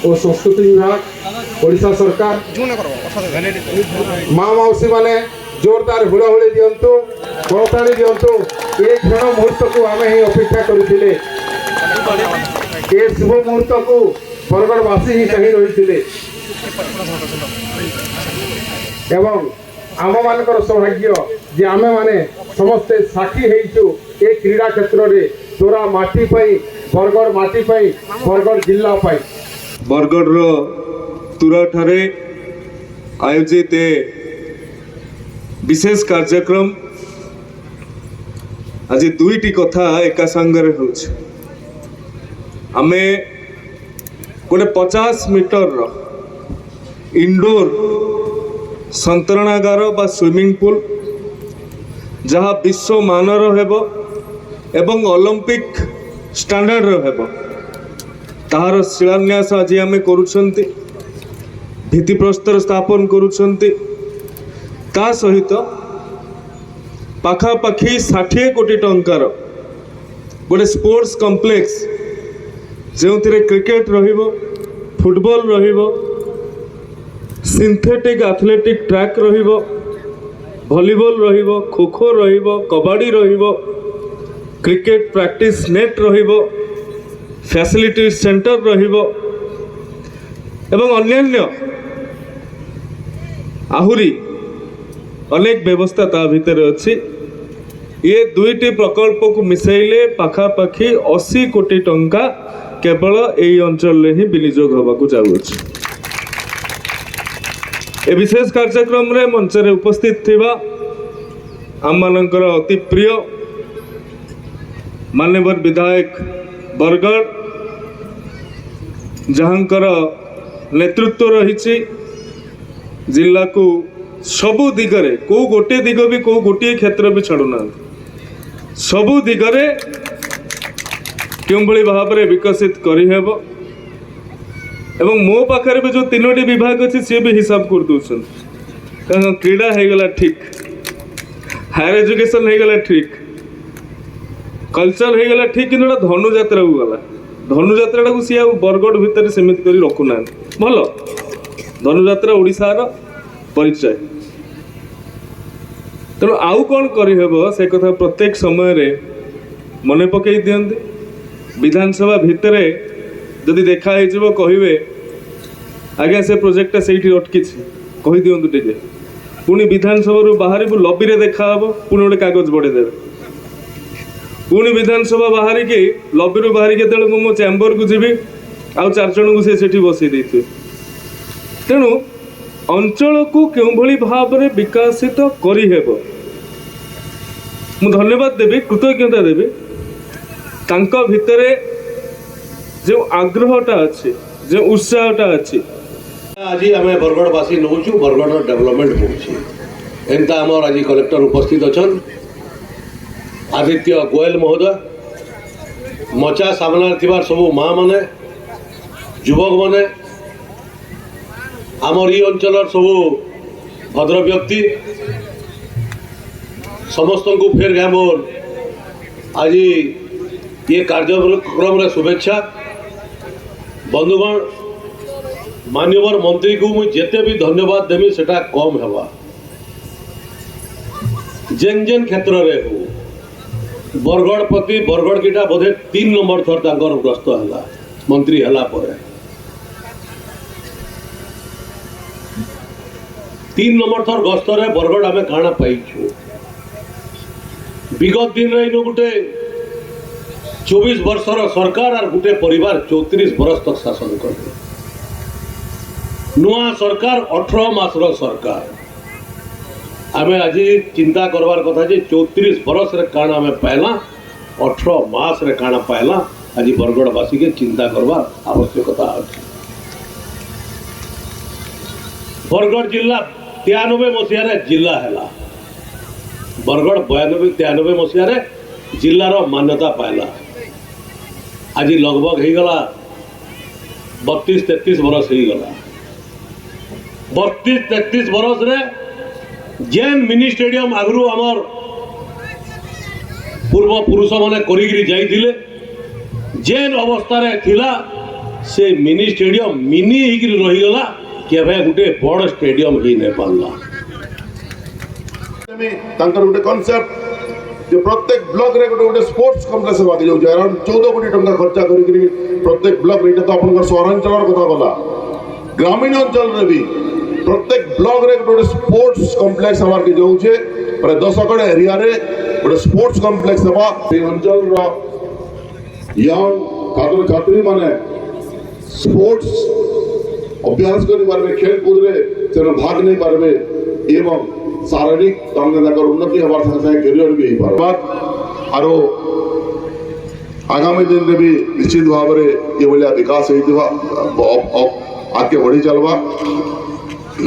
और संस्कृति विभाग ओडिशा सरकार माँ मौसी माने जोरदार हुड़ाहुड़ी दिंतु करताड़ी दिंतु ए क्षण मुहूर्त को आम ही अपेक्षा करते शुभ मुहूर्त को बरगड़वासी ही चाह रही एवं आम मान सौभाग्य जे आमे माने समस्ते साक्षी होइछु ए क्रीड़ा क्षेत्र में तोरा माटी पाई बरगड़ माटी पाई बरगड़ जिला पाई बरगड़ रो तुरा ठारे आयोजित विशेष कार्यक्रम आज दुईटी कथा एका संगे होछ आमे गोटे 50 मीटर रो इंडोर संतरणागार बा स्विमिंग पूल जहाँ विश्व मानर हेबो एवं ओलंपिक स्टैंडर्ड हेबो तार शिलान्यास आज आम करुछंती भित्तिप्रस्तर स्थापन करुछंती ता सहित पाखापाखि 60 कोटी टंकार गोटे स्पोर्ट्स कॉम्प्लेक्स जो क्रिकेट रहिबो फुटबॉल रहिबो सिंथेटिक एथलेटिक ट्रैक रहिबो भॉलीबॉल रहिबो खो खो रहिबो कबड्डी रहिबो क्रिकेट प्रैक्टिस नेट रहिबो फैसिलिटी सेंटर रहिबो एवं अन्यान्य आहुरी अनेक व्यवस्था ता भितर अच्छी ये दुईटी प्रकल्प को मिसाइले पाखापाखि 80 कोटी टंका केवल यही अंचल ही विनियोग होगा जाऊँगी ए विशेष कार्यक्रम रे मंच रे उपस्थित थिबा आम मानकर अति प्रिय मान्यवर विधायक बरगड़ जहाँकर नेतृत्व रही जिला को सबु दिगरे को गोटे दिग भी को गोटे क्षेत्र भी छाड़ुना सबु दिगरे क्यों भली भाव में विकसित करिहेब एवं मो पाखे भी जो 3टी विभाग अच्छी सी भी हिसाब कर दौरान क्रीड़ा होगला ठीक हायर एजुकेशन होगला ठीक कल्चर होगला ठीक कि धनुजात्रा को गला धनुजात्रा को सी बरगड़ भितर सीमित कर रखुना भल धनुजात्रा ओडिशार परिचय तेणु आउ कौन करहब से कथा प्रत्येक समय मन पकई दियंती विधानसभा भितर जदि देखा कहे आज्ञा से प्रोजेक्टा से अटकी कही दिंतु टे पुणी विधानसभा बाहर लबी रे देखा पुणी गोटे कागज बढ़ेदेवे पुणी विधानसभा बाहर की लबी बाहर के मो चैम्बर को जीवी आउ 4 जन को से बसई देते तेणु अंचल को क्यों भली भाव में विकसित करिहेब मु धन्यवाद देवी कृतज्ञता देवी तांका भितरे जो आग्रहटा अच्छे जो उत्साहटा अच्छे आज आम बरगड़वासी नौचु बरगड़ डेवलपमेंट होता आमर आज कलेक्टर उपस्थित अच्छा आदित्य गोयल महोदय मचा सामना थिबार सब माँ माने युवक माने आमर ये अंचल सब भद्र व्यक्ति समस्त को फेर गया मोर आज ये कार्यक्रम शुभेच्छा बंधुगण मान्यवर मंत्री को मुझे जिते भी धन्यवाद देवी सेटा कम है जेन जेन क्षेत्र रे हो बरगड़ प्रति बरगड़ कीटा बोधे 3 नंबर थर तांकर ग्रस्त है मंत्री हला परे 3 नंबर थर गस्त रे बरगड़ आमे काना पाइछु विगत दिन रे गोटे 24 वर्षर सरकार और गोटे परिवार 34 वर्ष तक शासन कर नुआ सरकार 18 मासर सरकार आमे आज चिंता करवार कथा जे 34 वर्ष रे काना आमे पाइला 18 मास रे काना पाइला आज बरगड़वासी के चिंता करवार आवश्यकता अछि बरगड़ जिला 93 मसीह रे जिला हैला बरगड़ 93 मसीह रे जिलार मान्यता पाइला आज लगभग हो गला 32-33 बरस हो गला 32-33 बरस रे जेन मिनी स्टेडियम आगु आमर पूर्व पुरुष मैंने करी जाइए जेन अवस्था थिला से मिनी स्टेडियम मिनी ହେଇକିରି ରହିଗଲା କେବେ ଗୋଟେ ବଡ଼ ଷ୍ଟାଡିୟମ ହେଇ ନାଇଁ ପାରିଲା। ତାଙ୍କର ଗୋଟେ କନସେପ୍ଟ ଯେ ପ୍ରତ୍ୟେକ ବ୍ଲକରେ ଗୋଟେ ଗୋଟେ ସ୍ପୋର୍ଟସ କମ୍ପ୍ଲେକ୍ସ ହେବାକୁ ଯାଉଛି ଆରାଉଣ୍ଡ 14 କୋଟି ଟଙ୍କା ଖର୍ଚ୍ଚ କରିକିରି ପ୍ରତ୍ୟେକ ବ୍ଲକରେ ଏଇଟା ତ ଆପଣଙ୍କର ସହରାଞ୍ଚଳର କଥା ଗଲା ଗ୍ରାମୀଣ ଅଞ୍ଚଳରେ ବି ପ୍ରତ୍ୟେକ ବ୍ଲକରେ ଗୋଟେ ଗୋଟେ ସ୍ପୋର୍ଟସ କମ୍ପ୍ଲେକ୍ସ ହେବାକୁ ଯାଉଛି ପ୍ରାୟ 10 କଡ଼ ଏରିଆରେ ଗୋଟେ ସ୍ପୋର୍ଟସ କମ୍ପ୍ଲେକ୍ସ ହେବା এই ଅଞ୍ଚଳର ୟଙ୍ଗ ଛାତ୍ରଛାତ୍ରୀମାନେ ସ୍ପୋର୍ଟସ ଅଭ୍ୟାସ କରିପାରିବେ ଖେଳକୁଦରେ ସେମାନେ ଭାଗ ନେଇପାରିବେ ଏବଂ शारीरिक उन्नति हमारे साथ साथ कैरियर भी आरो आगामी दिन में भी निश्चित भाव में ये भाया विकास आगे बढ़ी चलवा।